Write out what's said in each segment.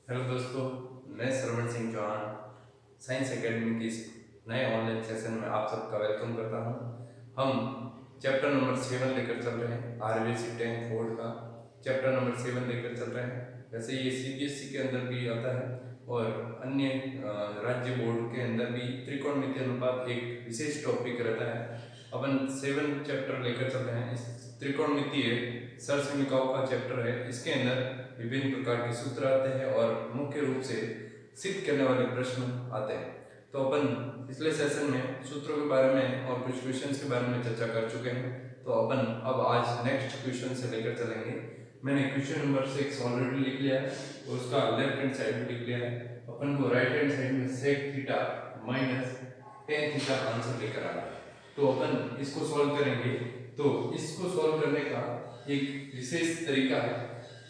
Hello दोस्तों, मैं श्रवण Singh Chauhan science academy की इस नए ऑनलाइन सेशन में आप सबका वेलकम करता हूं। हम चैप्टर नंबर 7 लेकर चल रहे हैं। आरबीसी 10th बोर्ड का चैप्टर नंबर 7 लेकर चल रहे हैं। वैसे ये सीबीएसई के अंदर भी आता है और अन्य राज्य बोर्ड के अंदर भी त्रिकोणमितीय अनुपात एक विशेष टॉपिक रहता है। अपन 7 चैप्टर लेकर चल रहे हैं। इस त्रिकोणमितीय सरसमीकाओं का चैप्टर है। इसके अंदर विभिन्न प्रकार के सूत्र आते हैं और मुख्य रूप से सिद्ध करने वाले प्रश्न आते हैं। तो अपन पिछले सेशन में सूत्रों के बारे में और कुछ क्वेश्चंस के बारे में चर्चा कर चुके हैं। तो अपन अब आज नेक्स्ट क्वेश्चन से लेकर चलेंगे। मैंने क्वेश्चन नंबर 6 ऑलरेडी लिख लिया है और उसका लेफ्ट हैंड साइड में लिख लिया है। अपन को राइट हैंड साइड में sec theta minus tan theta answer लेकर आना है। तो अपन इसको सॉल्व करेंगे। तो इसको सॉल्व करने का एक विशेष तरीका है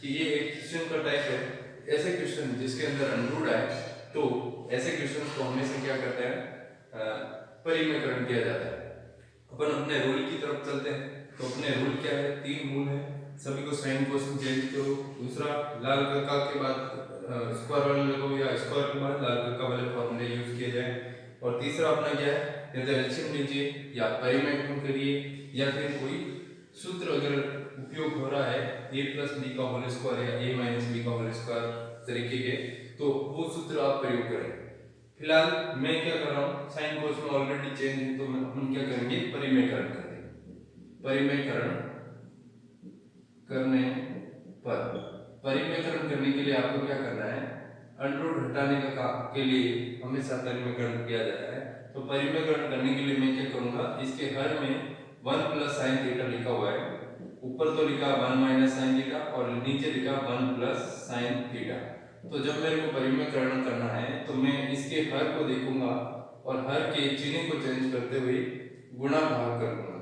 कि ये एक क्वेश्चन का टाइप है। ऐसे क्वेश्चन जिसके अंदर अनरूल्ड आए तो ऐसे क्वेश्चन को हमेशा क्या करते हैं, परिमेयकरण किया जाता है। अपन अपने रूल की तरफ चलते हैं। तो अपने रूल क्या है, 3 रूल है। सभी को साइन कोसाइन चेंज करो। दूसरा, लाल कक्का के बाद स्क्वायर वाले लगाओ या स्क्वायर के बाद लाल कक्का वाले फॉर्मूले यूज किए जाए। और तीसरा अपना क्या है, या तो एलसीएम लीजिए या परिमेयकरण करिए या फिर कोई सूत्र अगर उपयोग हो रहा है a प्लस बी का होल स्क्वायर या a माइनस बी का होल स्क्वायर तरीके के, तो वो सूत्र आप प्रयोग करें। फिलहाल मैं क्या कर रहा हूँ, साइन कोस में ऑलरेडी चेंज है तो हम क्या करेंगे, परिमेयकरण करेंगे। परिमेयकरण करने पर परिमेयकरण करने के लिए आपको क्या करना है, अंडर हटाने का काम के लिए हमेशा परिमेयकरण किया जाता है। तो परिमेयकरण करने के लिए मैं क्या करूंगा, इसके हर में 1 प्लस साइन थीटा लिखा हुआ है। ऊपर तो लिखा 1 माइनस साइन थीटा और नीचे लिखा 1 प्लस साइन थीटा। तो जब मेरे को परिमेयकरण करना है तो मैं इसके हर को देखूंगा और हर के चिन्ह को चेंज करते हुए गुणा भाग कर दूंगा।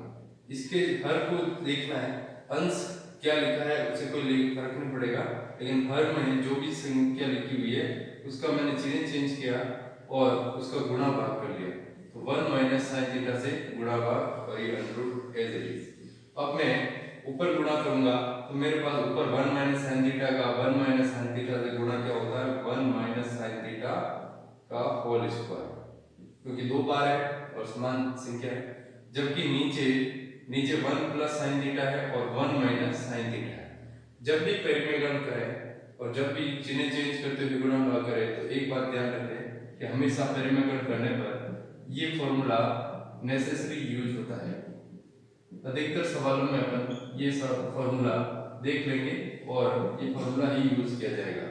इसके हर को देखना है, अंश क्या लिखा है उसे कोई फर्क नहीं पड़ेगा, लेकिन हर में जो भी संख्या लिखी हुई है उसका मैंने चिन्ह चेंज किया और उसका गुणा भाग कर लिया। तो 1 माइनस साइन थीटा से गुणा भाग और ये अंडर एज इट इज। अब मैं ऊपर गुणा करूंगा तो मेरे पास ऊपर 1 माइनस साइन थीटा का 1 माइनस साइन थीटा से गुणा क्या होता है, 1 माइनस साइन थीटा का होल स्क्वायर, क्योंकि दो बार है और समान संख्या है। जबकि नीचे नीचे 1 प्लस साइन थीटा है और 1 माइनस साइन थीटा है। जब भी परिमेयकरण करें और जब भी चिन्ह चेंज करते हुए गुणा भाग करें तो एक बात ध्यान रखें कि हमेशा परिमेयकरण करने पर ये फॉर्मूला नेसेसरी यूज होता है। अधिकतर सवालों में अपन ये सब फॉर्मूला देख लेंगे और ये फॉर्मूला ही यूज किया जाएगा।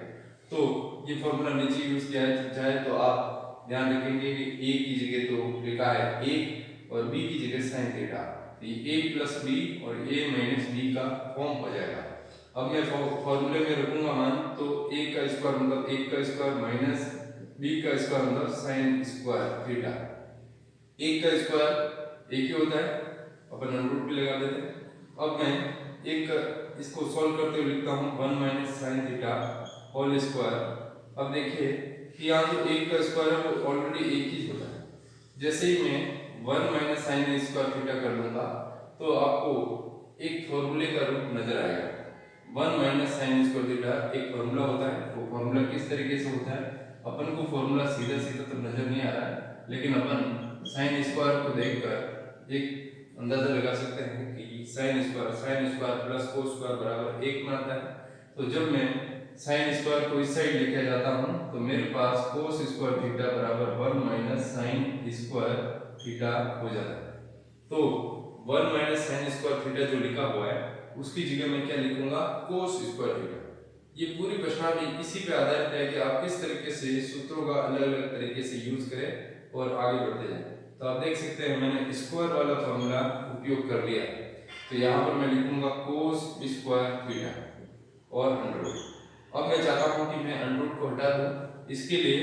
तो ये फॉर्मूला नीचे यूज किया जाए तो आप ध्यान रखेंगे कि a की जगह तो लिखा है a और b की जगह साइन थीटा। ये a प्लस बी और a माइनस बी का फॉर्म हो जाएगा। अब मैं फॉर्मूले में रखूंगा मान, तो a का स्क्वायर मतलब 1 का स्क्वायर माइनस b का स्क्वायर मतलब साइन स्क्वायर थीटा। 1 का स्क्वायर 1 ही होता है, अपन रूट भी लगा देते हैं। अब मैं एक इसको सॉल्व करते हुए लिखता हूँ 1 minus sine theta whole square. अब देखिए कि यहाँ जो 1 का स्क्वायर है वो ऑलरेडी 1 ही होता है। जैसे ही मैं 1 माइनस साइन स्क्वायर थीटा कर लूंगा तो आपको एक फॉर्मूले का रूप नजर आएगा। 1 माइनस साइन स्क्वायर थीटा एक फॉर्मूला होता है। वो फॉर्मूला किस तरीके से होता है, अपन को फॉर्मूला सीधा सीधा तो नजर नहीं आ रहा है, लेकिन अपन साइन स्क्वायर को देखकर एक अंदाजा लगा सकते हैं कि sine square plus cos square बराबर 1 में आता है। तो जब मैं साइन स्क्वायर को इस साइड लेके जाता हूं तो मेरे पास कोस स्क्वायर थीटा बराबर 1 माइनस साइन स्क्वायर थीटा हो जाता है। तो 1 माइनस साइन स्क्वायर थीटा जो लिखा हुआ है उसकी जगह मैं क्या लिखूंगा, कोस स्क्वायर थीटा। ये पूरी प्रश्नावली इसी पे आधारित है कि आप किस तरीके से सूत्रों का अलग अलग तरीके से यूज करें और आगे बढ़ते जाएं। तो आप देख सकते हैं मैंने स्क्वायर वाला फॉर्मूला उपयोग कर लिया। तो यहाँ पर मैं लिखूंगा कोस स्क्वायर थीटा और अंडर रूट। अब मैं चाहता हूँ कि मैं अंडर रूट को हटा दूँ। इसके लिए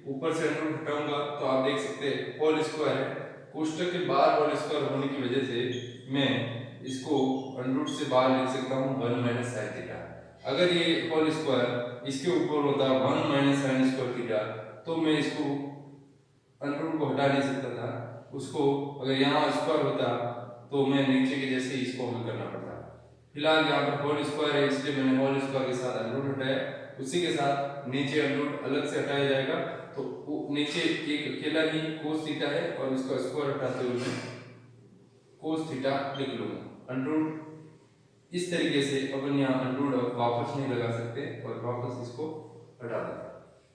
ऊपर से अंडर रूट हटाऊंगा तो आप देख सकते हैं होल स्क्वायर है, कोष्टक के बाहर होल स्क्वायर होने की वजह से मैं इसको अंडर रूट से बाहर लिख सकता हूँ 1 माइनस साइन थीटा। अगर ये होल स्क्वायर इसके ऊपर होता 1 माइनस साइन स्क्वायर थीटा तो मैं इसको अंडर रूट को हटा नहीं सकता था। उसको अगर यहाँ स्क्वायर होता तो मैं नीचे के जैसे ही इसको हल करना पड़ता। फिलहाल यहाँ पर होल स्क्वायर है इसलिए मैंने होल स्क्वायर के साथ अंडर रूट हटाया। उसी के साथ नीचे अंडर अलग से हटाया जाएगा, तो नीचे एक अकेला ही कोस थीटा है और उसका स्क्वायर हटाते हुए मैं कोस थीटा लिख लूंगा। अंडर इस तरीके से अपन यहाँ अंडर वापस नहीं लगा सकते और वापस इसको हटा देंगे,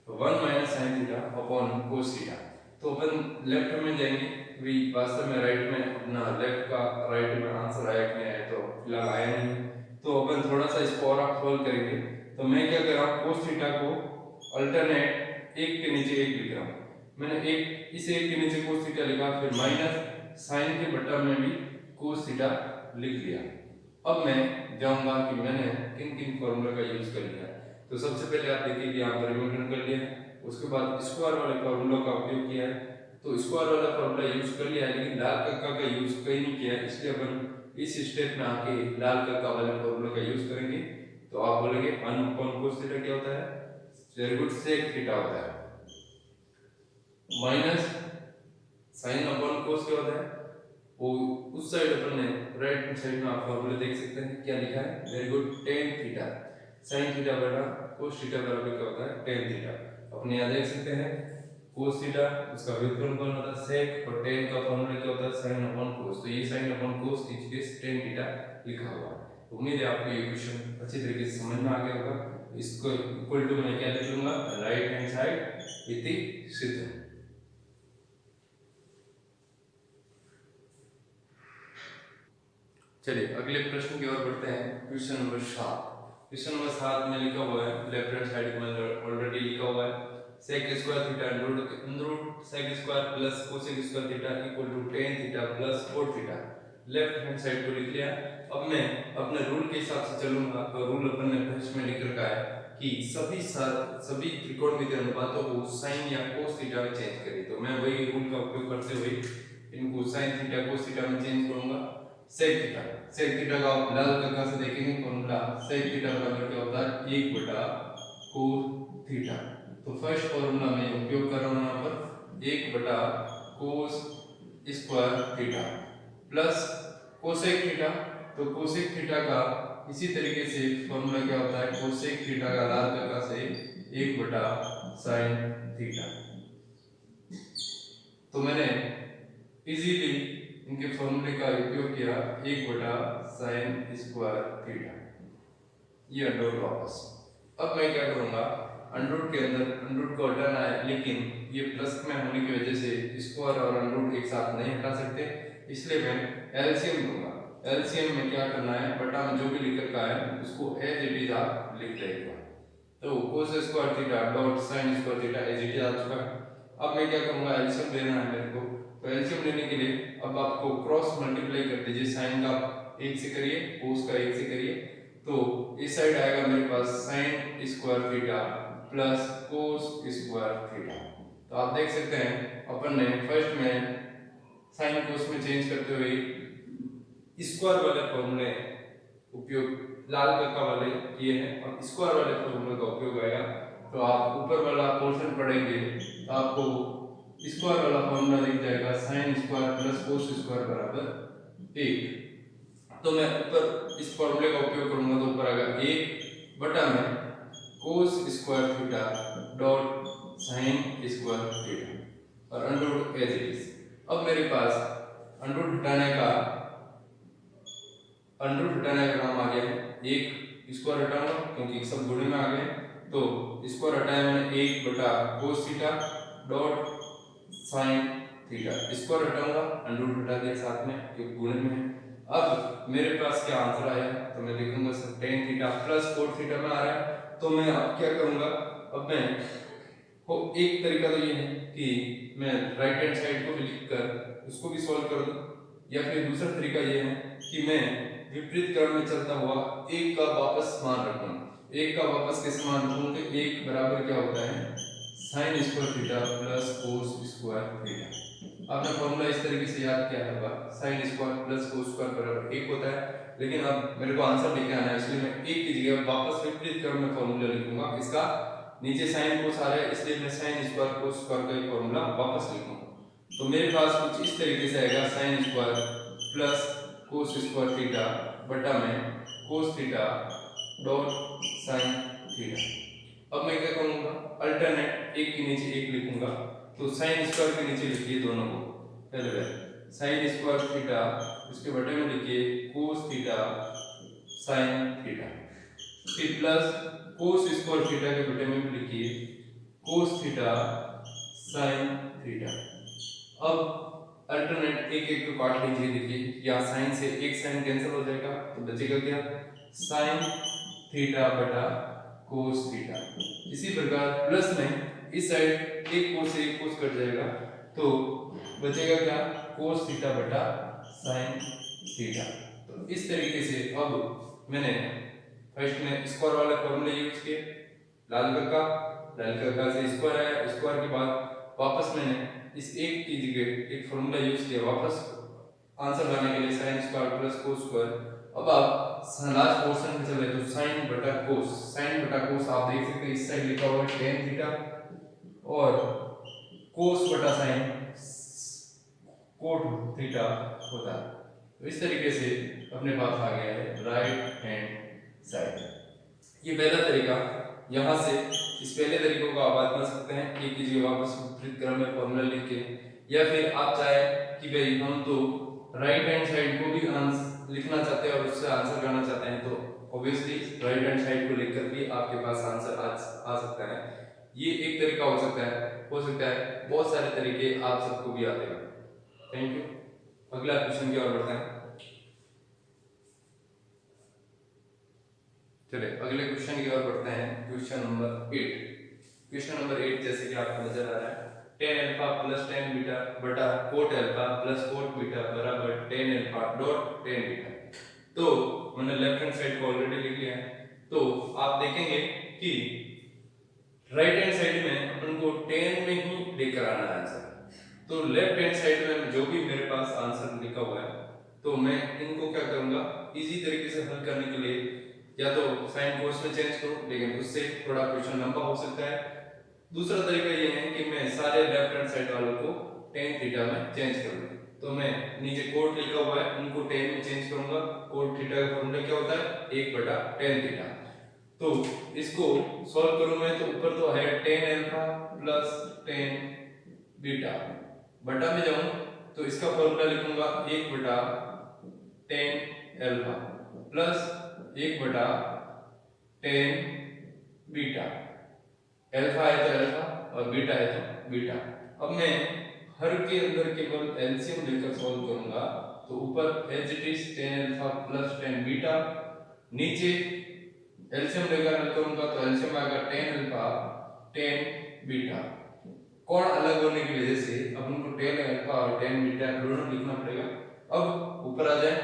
तो 1 minus sine theta upon cos theta. तो अपन लेफ्ट में जाएंगे, भी वास्तव में राइट में अपना लेफ्ट का राइट में आंसर आया कि नहीं आया, तो फिलहाल आया नहीं, तो अपन थोड़ा सा इसको और आप सॉल्व करेंगे। तो मैं क्या कर रहा हूँ, कोस थीटा को अल्टरनेट एक के नीचे एक लिख रहा हूँ। मैंने एक इस एक के नीचे कोस थीटा लिखा, फिर माइनस साइन के बट्टा में भी कोस थीटा लिख लिया। अब मैं जाऊंगा कि मैंने किन किन फॉर्मूला का यूज कर लिया। तो सबसे पहले आप देखिए कि यहाँ परिवर्तन कर लिया है, उसके बाद स्क्वायर वाले फॉर्मूला का उपयोग किया है। तो स्क्वायर वाला फॉर्मूला यूज कर लिया है, लेकिन लाल कक्का का यूज कहीं नहीं किया है, इसलिए अपन इस स्टेप में आके लाल कक्का वाले फॉर्मूला का यूज करेंगे। तो आप बोलेंगे 1 अपॉन कोस थीटा क्या होता है, स्क्वायर रूट सेक थीटा होता है, माइनस साइन अपॉन कोस क्या होता है, वो उस साइड अपन ने राइट साइड में आप फॉर्मूला देख सकते हैं क्या लिखा है, very good, tan theta sin theta बटा cos थीटा बराबर क्या होता है, tan थीटा। अपने यहाँ देख सकते हैं cos थीटा उसका व्युत्पन्न कौन होता है sec, और tan का फॉर्मूला क्या होता है sin अपॉन cos। तो ये sin अपॉन cos नीचे tan थीटा लिखा हुआ है। तो उम्मीद है आपको ये क्वेश्चन अच्छी तरीके से समझ में आ गया होगा। इसको इक्वल टू मैं क्या लिख लूंगा, राइट हैंड साइड इति सिद्धम। चलिए अगले प्रश्न की ओर बढ़ते हैं। Question number 7। क्वेश्चन नंबर 7 में लिखा हुआ है, लेफ्ट हैंड साइड में ऑलरेडी लिखा हुआ है sec square theta root sec square plus cosec square theta equal to tan theta plus cot theta. Left hand side को लिख लिया। अब मैं अपने रूल के हिसाब से चलूंगा। तो रूल अपन ने फर्स्ट में लिख रखा है कि सभी त्रिकोणमितीय अनुपातों को sin या cos थीटा में चेंज करें। तो मैं वही रूल का उपयोग करते हुए इनको sin थीटा cos थीटा में चेंज करूंगा। sec थीटा का आप लाल कक्का से देखेंगे फॉर्मूला, sec थीटा बराबर क्या होता है 1 बटा cos थीटा। तो फर्स्ट फॉर्मूला में उपयोग कर रहा हूं यहां पर 1 बटा cos square theta plus cosec theta. तो cosec थीटा का इसी तरीके से फॉर्मूला क्या होता है, cosec थीटा का लाल कक्का से 1 बटा sin थीटा। तो मैंने इजीली इनके फॉर्मूले का उपयोग किया 1 बटा साइन स्क्वायर थीटा, ये अंडर वापस। अब मैं क्या करूंगा, अंडर के अंदर अंडर को हटाना है, लेकिन ये प्लस में होने की वजह से स्क्वायर और अंडर एक साथ नहीं हटा सकते, इसलिए मैं एलसीएम लूंगा। एलसीएम में क्या करना है, बटा में जो भी लिख रखा है उसको एज इट इज आप लिख देगा। तो cos square theta dot sin square theta as it is आ चुका है। अब मैं क्या करूंगा, एलसीएम लेना है मेरे को। तो एलसीएम लेने के लिए अब आपको क्रॉस मल्टीप्लाई कर दीजिए, साइन का 1 से करिए, कोस का 1 से करिए। तो इस साइड आएगा मेरे पास sin square theta plus cos square theta. तो आप देख सकते हैं अपन ने फर्स्ट में साइन कोस में चेंज करते हुए स्क्वायर वाले फॉर्मूले उपयोग लाल कक्का वाले किए हैं और स्क्वायर वाले फॉर्मूले का उपयोग आएगा। तो आप ऊपर वाला पोर्शन पढ़ेंगे तो आपको स्क्वायर वाला फॉर्मूला दिख जाएगा, sin square plus cos square बराबर 1। तो मैं ऊपर इस फॉर्मूले का उपयोग करूंगा, तो ऊपर आएगा 1 बटा में cos square theta dot sin square theta और under root as it is. अब मेरे पास अंडर रूट हटाने का काम आ गया है, 1 स्क्वायर हटाऊंगा क्योंकि सब गुणे में आ गए। तो स्क्वायर हटाया मैंने 1 बटा cos theta dot sin theta, square हटाऊंगा अंडर रूट हटा दिया साथ में क्योंकि गुणे में है। अब मेरे पास क्या आंसर आया, तो मैं लिखूंगा sir tan theta plus cot theta में आ रहा है। तो मैं अब क्या करूंगा, अब मैं एक तरीका तो ये है कि मैं राइट हैंड साइड को भी लिखकर उसको भी सॉल्व कर दूं, या फिर दूसरा तरीका ये है कि मैं विपरीत क्रम में चलता हुआ 1 का वापस मान रखूं। 1 का वापस कैसे मान रखूं कि 1 बराबर क्या होता है sin square theta plus cos square theta. आपने फॉर्मूला इस तरीके से याद किया होगा, sin square plus cos square बराबर 1 होता है। लेकिन अब मेरे को आंसर लेके आना है, इसलिए मैं 1 की जगह वापस विपरीत क्रम में फॉर्मूला लिखूंगा। इसका नीचे sin cos आ रहा है, इसलिए मैं sin स्क्वायर cos स्क्वायर का फॉर्मूला वापस लिखूंगा। तो मेरे पास कुछ इस तरीके से आएगा, sin square plus cos square theta बटा में cos theta dot sin theta. अब मैं क्या करूंगा, अल्टरनेट एक के नीचे एक लिखूंगा। तो साइन स्क्वायर के नीचे लिखिए दोनों को, पहले साइन स्क्वायर थीटा, उसके बटे में लिखिए कोस थीटा साइन थीटा, फिर प्लस कोस स्क्वायर थीटा के बटे में भी लिखिए कोस थीटा साइन थीटा। अब अल्टरनेट एक एक को काट लीजिए, देखिए या साइन से एक साइन कैंसिल हो जाएगा तो बचेगा क्या, साइन थीटा बटा कोस थीटा। इसी प्रकार प्लस में इस साइड एक कोस से एक कोस कट जाएगा तो बचेगा क्या, कोस थीटा बटा साइन थीटा। तो इस तरीके से अब मैंने फर्स्ट में स्क्वायर वाले फॉर्मूले यूज किए, लाल का से स्क्वायर आया, स्क्वायर के बाद वापस मैंने इस एक की जगह एक फॉर्मूला यूज किया वापस आंसर लाने के लिए, sine square plus cos square. अब आप लास्ट पोर्शन में चले तो साइन बटा कोस आप देख सकते हैं इस साइड लिखा हुआ है tan थीटा और कोस बटा साइन कोट थीटा होता है। तो इस तरीके से अपने पास आ गया है राइट हैंड साइड। ये पहला तरीका। यहाँ से इस पहले तरीकों को आप आजमा सकते हैं, एक की जगह वापस विपरीत क्रम में फॉर्मूला लिख के, या फिर आप चाहे कि भाई हम तो राइट हैंड साइड को भी आंसर लिखना चाहते हैं और उससे आंसर करना चाहते हैं तो ऑब्वियसली राइट हैंड साइड को लिखकर भी आपके पास आंसर आ सकता है। ये एक तरीका हो सकता है बहुत सारे तरीके आप सबको भी आते हैं। Thank you. अगला क्वेश्चन की ओर बढ़ते हैं। चलिए अगले क्वेश्चन की ओर बढ़ते हैं। क्वेश्चन नंबर 8 जैसे कि आपको नजर आ रहा है, tan alpha plus tan beta बटा cot alpha plus cot beta बराबर tan alpha dot tan beta. तो मैंने लेफ्ट हैंड साइड को ऑलरेडी लिख लिया है। तो आप देखेंगे कि राइट हैंड साइड में अपन को tan में ही लेकर आना है आंसर। तो लेफ्ट हैंड साइड में जो भी मेरे पास आंसर लिखा हुआ है तो मैं इनको क्या करूंगा, इजी तरीके से हल करने के लिए या तो साइन कोस में चेंज करूं, लेकिन उससे थोड़ा क्वेश्चन लंबा हो सकता है। दूसरा तरीका ये है कि मैं सारे लेफ्ट हैंड साइड वालों को tan थीटा में चेंज कर दूं। तो मैं नीचे कोट लिखा हुआ है उनको tan में चेंज करूंगा। कोट थीटा का फॉर्मूला क्या होता है, 1 बटा tan थीटा। तो इसको सॉल्व करूं मैं तो ऊपर तो है tan alpha plus tan beta, बटा में जाऊं तो इसका फॉर्मूला लिखूंगा 1 बटा tan अल्फा प्लस 1 बटा tan बीटा। अल्फा है तो अल्फा और बीटा है तो बीटा। अब मैं हर के अंदर केवल एलसीएम लेकर सॉल्व करूंगा तो ऊपर as it is tan alpha plus tan beta, नीचे एलसीएम लेकर हल करूंगा तो एलसीएम आएगा tan अल्फा tan बीटा। कोण अलग होने की वजह से अब उनको tan अल्फा और tan बीटा दोनों लिखना पड़ेगा। अब ऊपर आ जाए,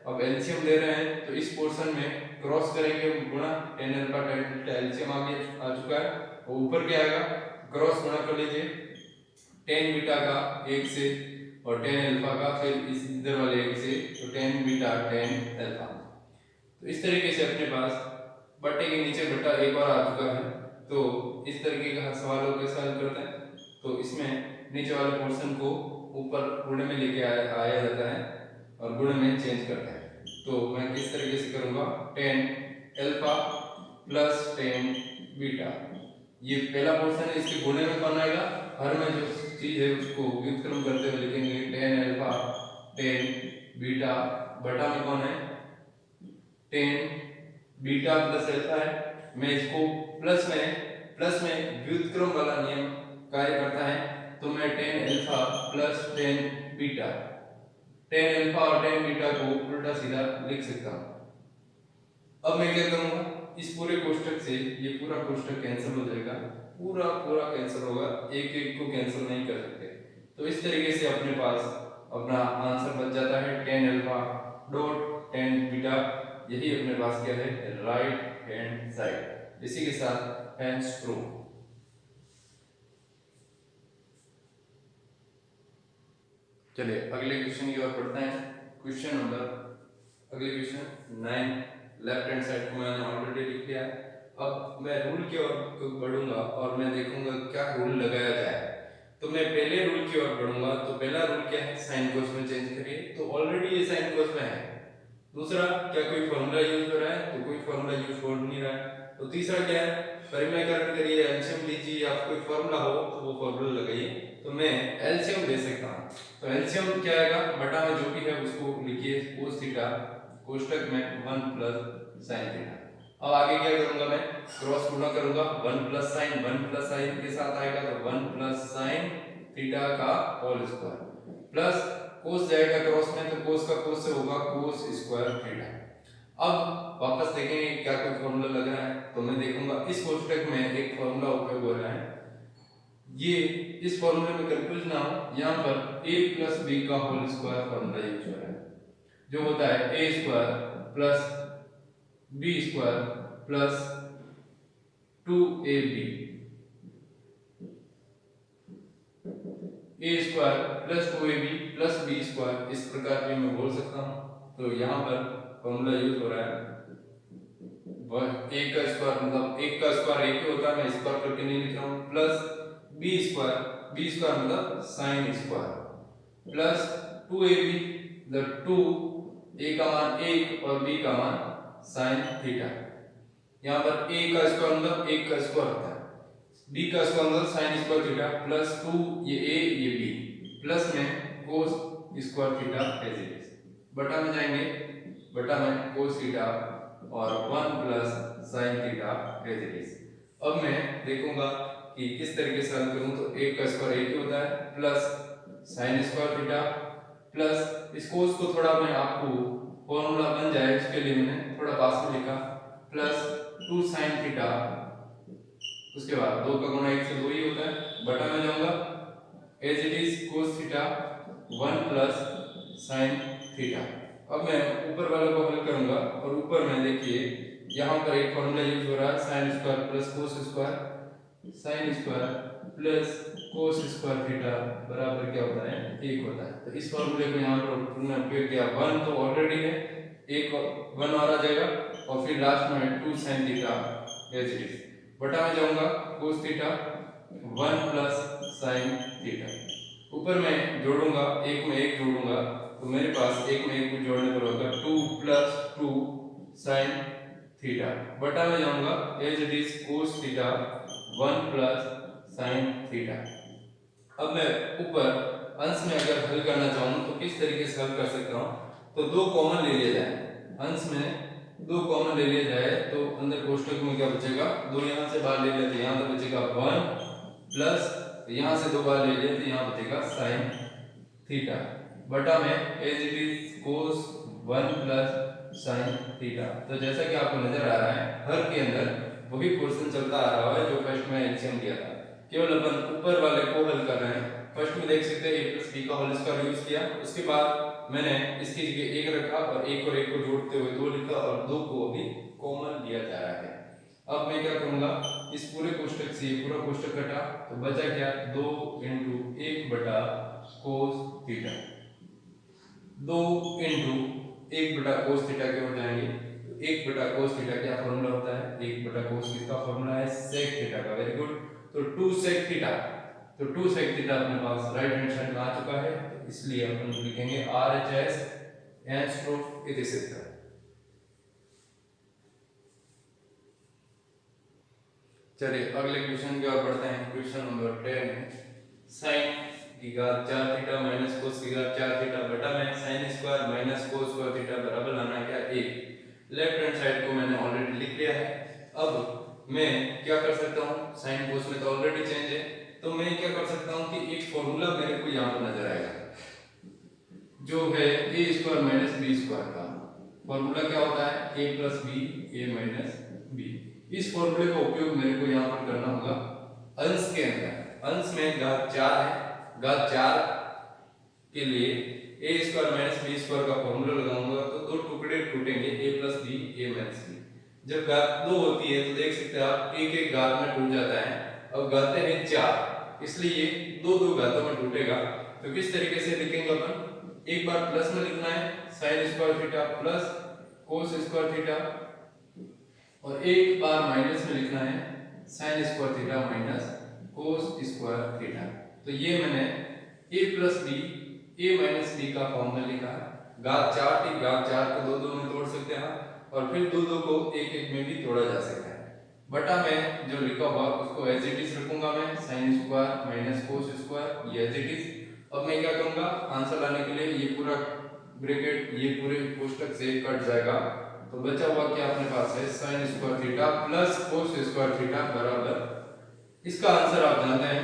अब एलसीएम ले रहे हैं तो इस पोर्शन में क्रॉस करेंगे गुणा tan alpha tan beta, LCM आ चुका है और ऊपर क्या आएगा, क्रॉस गुणा कर लीजिए tan बीटा का 1 से और tan अल्फा का फिर इस इधर वाले 1 से, तो tan बीटा tan अल्फा। तो इस तरीके से अपने पास बट्टे के नीचे बट्टा एक बार आ चुका है। तो इस तरीके का सवालों के सॉल्व करते हैं तो इसमें नीचे वाले पोर्शन को ऊपर गुणे में लेके आया जाता है और गुणे में चेंज करते हैं। तो मैं किस तरीके से करूंगा, tan alpha plus tan beta, ये पहला पोर्शन है, इसके गुणे में कौन आएगा, हर में जो चीज है उसको व्युत्क्रम करते हुए लिखेंगे tan अल्फा tan बीटा, बटा में कौन है tan बीटा प्लस अल्फा है। मैं इसको प्लस में व्युत्क्रम वाला नियम कार्य करता है तो मैं tan alpha plus tan beta, tan alpha और tan बीटा को उल्टा सीधा लिख सकता हूं। अब मैं क्या करूंगा, इस पूरे कोष्ठक से ये पूरा कोष्ठक कैंसिल हो जाएगा, पूरा कैंसिल होगा, एक एक को कैंसिल नहीं कर सकते। तो इस तरीके से अपने पास अपना आंसर बच जाता है tan alpha dot tan beta. यही अपने पास क्या है, राइट हैंड साइड। इसी के साथ हैंड्स प्रूव। चलिए अगले क्वेश्चन की ओर बढ़ते हैं। क्वेश्चन 9 लेफ्ट हैंड साइड को मैंने ऑलरेडी लिख लिया है। अब मैं रूल की ओर बढ़ूंगा और मैं देखूंगा क्या रूल लगाया जाए। तो मैं पहले रूल की ओर बढ़ूंगा। तो पहला रूल क्या है, साइन कोस में चेंज करिए, तो ऑलरेडी ये साइन कोस में है। दूसरा, क्या कोई फॉर्मूला यूज हो रहा है, तो कोई फॉर्मूला यूज हो नहीं रहा है। तो तीसरा क्या है, परिमेयकरण करिए, एलसीएम लीजिए, आप कोई फॉर्मूला हो तो वो फॉर्मूला लगाइए। तो मैं एलसीएम ले सकता हूँ। तो एलसीएम क्या आएगा, बटा में जो भी है उसको लिखिए, cos थीटा कोष्टक में 1 प्लस साइन थीटा। अब आगे क्या करूंगा, मैं क्रॉस गुणा करूंगा, 1 प्लस साइन के साथ आएगा तो 1 प्लस साइन थीटा का होल स्क्वायर प्लस कोस जाएगा क्रॉस में तो कोस का कोस से होगा कोस स्क्वायर थीटा। अब वापस देखेंगे क्या कोई फॉर्मूला लग रहा है, तो मैं देखूंगा इस कोष्टक में एक फॉर्मूला उपयोग हो रहा है। ये इस फॉर्मूले में कंफ्यूज ना हो, यहाँ पर a प्लस बी का होल स्क्वायर फॉर्मूला यूज हो रहा है, जो होता है a square plus B square plus 2ab, a square plus 2ab plus b square, इस प्रकार भी मैं बोल सकता हूँ। तो यहाँ पर फॉर्मूला यूज हो रहा है, एक का स्क्वायर मतलब एक का स्क्वायर एक ही होता है, मैं स्क्वायर करके नहीं लिख रहा हूँ, प्लस बी स्क्वायर मतलब साइन स्क्वायर प्लस 2ab मतलब 2, a का मान 1 और b का मान साइन थीटा। यहाँ पर a का स्क्वायर मतलब 1 का स्क्वायर होता है, b का स्क्वायर मतलब साइन स्क्वायर थीटा प्लस 2 ये a ये b प्लस में cos square theta as it is, बटा में जाएंगे, बटा में कोस थीटा और 1 plus sine theta as it is. अब मैं देखूंगा कि किस तरीके से हल करूं, तो 1 का स्क्वायर 1 ही होता है plus sign square theta plus इस कोस को थोड़ा मैं आपको फॉर्मूला बन जाए उसके लिए मैंने थोड़ा पास में लिखा प्लस 2 साइन थीटा, उसके बाद 2 का गुणा 1 से 2 ही होता है, बटा में जाऊंगा as it is cos theta 1 plus sine theta. अब मैं ऊपर वाले को हल करूंगा और ऊपर में देखिए यहाँ पर एक फॉर्मूला यूज हो रहा है, sine square plus cos square, sine square plus cos square theta बराबर क्या होता है 1 होता है। तो इस फॉर्मूले को यहाँ पर तुमने उपयोग किया, 1 तो ऑलरेडी है, 1 1 और आ जाएगा और फिर लास्ट में 2 sine theta as it is, बटा में जाऊंगा cos theta 1 plus sine theta, ऊपर में जोड़ूंगा, एक में एक जोड़ूंगा तो मेरे पास एक में एक को जोड़ने पर होगा 2 प्लस 2 साइन थीटा, बटा में जाऊंगा as it is cos theta 1 plus sine theta. अब मैं ऊपर अंश में अगर हल करना चाहूँ तो किस तरीके से हल कर सकता हूँ, तो 2 कॉमन ले लिया जाए, अंश में 2 कॉमन ले लिया जाए तो अंदर कोष्टक में क्या बचेगा, 2 यहाँ से बाहर ले लिया तो यहाँ तो बचेगा 1 प्लस यहाँ से 2 बार ले लिया तो यहाँ बचेगा साइन थीटा, बटा में as it is cos 1 plus sine theta. तो जैसा कि आपको नजर आ रहा है हर के अंदर वही क्वेश्चन चलता आ रहा है जो फर्स्ट में एलसीएम दिया था, केवल अपन ऊपर वाले को हल कर रहे हैं। फर्स्ट में देख सकते हैं a प्लस b का होल स्क्वायर यूज किया, उसके बाद मैंने इसकी जगह 1 रखा और 1 और 1 को जोड़ते हुए 2 लिखा और 2 को अभी कॉमन लिया जा रहा है। अब मैं क्या करूंगा, इस पूरे कोष्टक से ये पूरा कोष्टक कटा तो बचा क्या 2 इंटू 1 बटा कोस थीटा, 2 इंटू 1 बटा कोस थीटा के हो जाएंगे, 1 बटा कोस थीटा क्या फॉर्मूला होता है, 1 बटा कोस किसका फॉर्मूला है सेक थीटा का, वेरी गुड। तो 2 सेक थीटा, तो 2 सेक थीटा अपने पास राइट हैंड साइड में आ चुका है, तो इसलिए अपन लिखेंगे RHS एंस्ट्रोफ इतिसित्र। चलिए अगले क्वेश्चन की ओर बढ़ते हैं, क्वेश्चन नंबर 10, साइन की घात 4 थीटा माइनस कोस की घात 4 थीटा बटा में sine square minus cos square theta बराबर लाना है क्या 1। लेफ्ट हैंड साइड को मैंने ऑलरेडी लिख लिया है। अब मैं क्या कर सकता हूँ, साइन कोस में तो ऑलरेडी चेंज है, तो मैं क्या कर सकता हूँ कि एक फॉर्मूला मेरे को यहाँ पर नजर आएगा जो है a square minus B square का फॉर्मूला क्या होता है a plus B a minus B. इस फॉर्मूले का उपयोग मेरे को यहाँ पर करना होगा अंश के अंदर, अंश में घात 4 है, घात 4 के लिए a square minus B square का फॉर्मूला लगाऊंगा तो 2 टुकड़े टूटेंगे a plus B a minus B. जब घात 2 होती है तो देख सकते हैं आप एक एक घात में टूट जाता है, और घातें हैं 4 इसलिए 2 घातों में टूटेगा। तो किस तरीके से लिखेंगे अपन, एक बार प्लस में लिखना है sine square theta plus cos square theta, और एक बार माइनस में लिखना है sine square theta minus cos square theta. तो ये मैंने a plus B a minus B का फॉर्मूला लिखा है, घात 4 की घात 4 को 2 में तोड़ सकते हैं और फिर 2 को 1 में भी तोड़ा जा सकता है। बटा में जो लिखा हुआ उसको एज इट इज रखूंगा मैं, sine square minus cos square, ये एज इट इज। अब मैं क्या करूंगा, आंसर लाने के लिए ये पूरा ब्रैकेट, ये पूरे कोष्टक से कट जाएगा, तो बचा हुआ क्या अपने पास है, sine square theta plus cos square theta बराबर, इसका आंसर आप जानते हैं,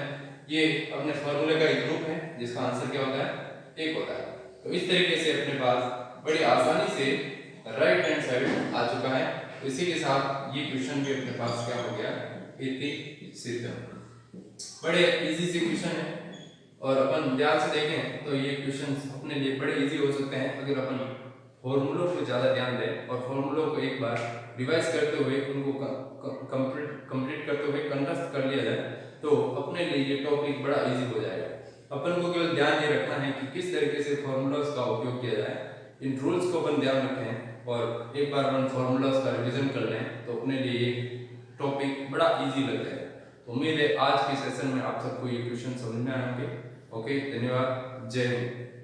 ये अपने फॉर्मूले का एक ग्रुप है जिसका आंसर क्या होता है, एक होता है। तो इस तरीके से अपने पास बड़ी आसानी से राइट हैंड साइड आ चुका है। तो इसी के साथ ये क्वेश्चन भी अपने पास क्या हो गया, इति सिद्ध। बड़े इजी से क्वेश्चन है और अपन ध्यान से देखें तो ये क्वेश्चन अपने लिए बड़े इजी हो सकते हैं अगर अपन फॉर्मूलों को ज़्यादा ध्यान दें और फॉर्मूलों को एक बार रिवाइज करते हुए उनको कंप्लीट करते हुए कंठस्थ कर लिया जाए तो अपने लिए ये टॉपिक बड़ा इजी हो जाएगा। अपन को केवल ध्यान ये रखना है कि किस तरीके से फॉर्मूलाज का उपयोग किया जाए, इन रूल्स को अपन ध्यान रखें और एक बार अपन फॉर्मूलाज का रिवीजन कर लें तो अपने लिए ये टॉपिक बड़ा इजी लग जाएगा। तो उम्मीद है आज के सेशन में आप सबको ये क्वेश्चन समझ में आए होंगे। ओके, धन्यवाद, जय हिंद।